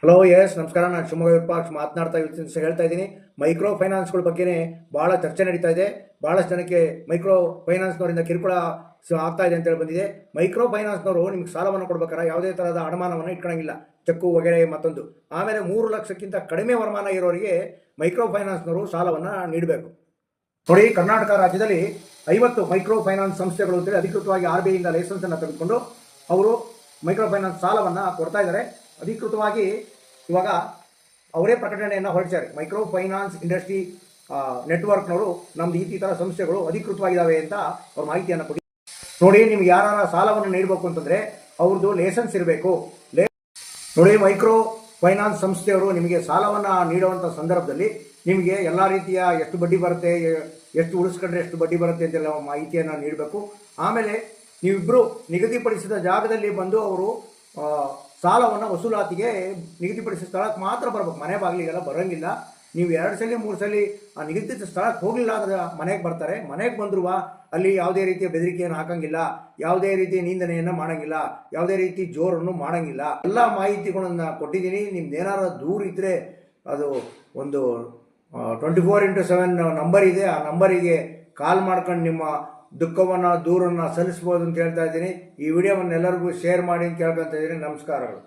Hello S ನಮಸ್ಕಾರ. ನಾನು ಶಿವಮೊಗ್ಗ ವಿರೂಪಾಕ್ಷ ಹೇಳ್ತಾ ಇದ್ದೀನಿ. ಮೈಕ್ರೋ ಫೈನಾನ್ಸ್ಗಳ ಬಗ್ಗೆನೇ ಭಾಳ ಚರ್ಚೆ ನಡೀತಾ ಇದೆ. ಭಾಳಷ್ಟು ಜನಕ್ಕೆ ಮೈಕ್ರೋ ಫೈನಾನ್ಸ್ನವರಿಂದ ಕಿರುಕುಳ ಆಗ್ತಾ ಇದೆ ಅಂತೇಳಿ ಬಂದಿದೆ. ಮೈಕ್ರೋ ಫೈನಾನ್ಸ್ನವರು ನಿಮ್ಗೆ ಸಾಲವನ್ನು ಕೊಡ್ಬೇಕಾರೆ ಯಾವುದೇ ಥರದ ಅಡಮಾನವನ್ನು ಇಟ್ಕೊಳ್ಳೋಂಗಿಲ್ಲ, ಚೆಕ್ಕು ವಗೇರೆ ಮತ್ತೊಂದು. ಆಮೇಲೆ 3 ಲಕ್ಷಕ್ಕಿಂತ ಕಡಿಮೆ ವರಮಾನ ಇರೋರಿಗೆ ಮೈಕ್ರೋ ಫೈನಾನ್ಸ್ನವರು ಸಾಲವನ್ನು ನೀಡಬೇಕು. ನೋಡಿ, ಕರ್ನಾಟಕ ರಾಜ್ಯದಲ್ಲಿ 50 ಮೈಕ್ರೋ ಫೈನಾನ್ಸ್ ಸಂಸ್ಥೆಗಳು ಅಂತೇಳಿ ಅಧಿಕೃತವಾಗಿ RBI ಇಂದ ಲೈಸೆನ್ಸನ್ನು ತೆಗೆದುಕೊಂಡು ಅವರು ಮೈಕ್ರೋ ಫೈನಾನ್ಸ್ ಸಾಲವನ್ನು ಕೊಡ್ತಾ ಇದ್ದಾರೆ. ಅಧಿಕೃತವಾಗಿ ಇವಾಗ ಅವರೇ ಪ್ರಕಟಣೆಯನ್ನು ಹೊರಡಿಸ್ತಾರೆ. ಮೈಕ್ರೋ ಫೈನಾನ್ಸ್ ಇಂಡಸ್ಟ್ರಿ ನೆಟ್ವರ್ಕ್ನವರು ನಮ್ದು ಈ ಥರ ಸಂಸ್ಥೆಗಳು ಅಧಿಕೃತವಾಗಿದ್ದಾವೆ ಅಂತ ಅವ್ರ ಮಾಹಿತಿಯನ್ನು ಕೊಡಿ. ನೋಡಿ, ನಿಮ್ಗೆ ಯಾರ ಸಾಲವನ್ನು ನೀಡಬೇಕು ಅಂತಂದರೆ ಅವ್ರದ್ದು ಲೈಸೆನ್ಸ್ ಇರಬೇಕು. ನೋಡಿ, ಮೈಕ್ರೋ ಫೈನಾನ್ಸ್ ಸಂಸ್ಥೆಯವರು ನಿಮಗೆ ಸಾಲವನ್ನು ನೀಡುವಂಥ ಸಂದರ್ಭದಲ್ಲಿ ನಿಮಗೆ ಎಲ್ಲ ರೀತಿಯ ಎಷ್ಟು ಬಡ್ಡಿ ಬರುತ್ತೆ, ಎಷ್ಟು ಉಳಿಸ್ಕೊಂಡ್ರೆ ಎಷ್ಟು ಬಡ್ಡಿ ಬರುತ್ತೆ ಅಂತೆಲ್ಲ ಮಾಹಿತಿಯನ್ನು ನೀಡಬೇಕು. ಆಮೇಲೆ ನೀವಿಬ್ಬರು ನಿಗದಿಪಡಿಸಿದ ಜಾಗದಲ್ಲಿ ಬಂದು ಅವರು ಸಾಲವನ್ನು ವಸೂಲಾತಿಗೆ ನಿಗದಿಪಡಿಸಿದ ಸ್ಥಳಕ್ಕೆ ಮಾತ್ರ ಬರಬೇಕು. ಮನೆ ಬಾಗಿಲಿಗೆಲ್ಲ ಬರೋಂಗಿಲ್ಲ. ನೀವು 2 ಸಲ 3 ಸಲ ಆ ನಿಗದಿತ ಸ್ಥಳಕ್ಕೆ ಹೋಗಲಿಲ್ಲ ಅಂದರೆ ಮನೆಗೆ ಬರ್ತಾರೆ. ಮನೆಗೆ ಬಂದರೂ ಅಲ್ಲಿ ಯಾವುದೇ ರೀತಿಯ ಬೆದರಿಕೆಯನ್ನು ಹಾಕಂಗಿಲ್ಲ, ಯಾವುದೇ ರೀತಿಯ ನಿಂದನೆಯನ್ನು ಮಾಡೋಂಗಿಲ್ಲ, ಯಾವುದೇ ರೀತಿ ಜೋರನ್ನು ಮಾಡೋಂಗಿಲ್ಲ. ಎಲ್ಲ ಮಾಹಿತಿಗಳನ್ನು ಕೊಟ್ಟಿದ್ದೀನಿ. ನಿಮ್ದು ಏನಾರು ದೂರ ಇದ್ದರೆ ಅದು ಒಂದು 24x7 ನಂಬರ್ ಇದೆ. ಆ ನಂಬರಿಗೆ ಕಾಲ್ ಮಾಡ್ಕೊಂಡು ನಿಮ್ಮ ದುಃಖವನ್ನು ದೂರನ್ನು ಸಲ್ಲಿಸ್ಬೋದು ಅಂತ ಹೇಳ್ತಾ ಇದ್ದೀನಿ. ಈ ವಿಡಿಯೋವನ್ನು ಎಲ್ಲರಿಗೂ ಶೇರ್ ಮಾಡಿ ಅಂತ ಕೇಳ್ಕೊತಾ ಇದ್ದೀನಿ. ನಮಸ್ಕಾರಗಳು.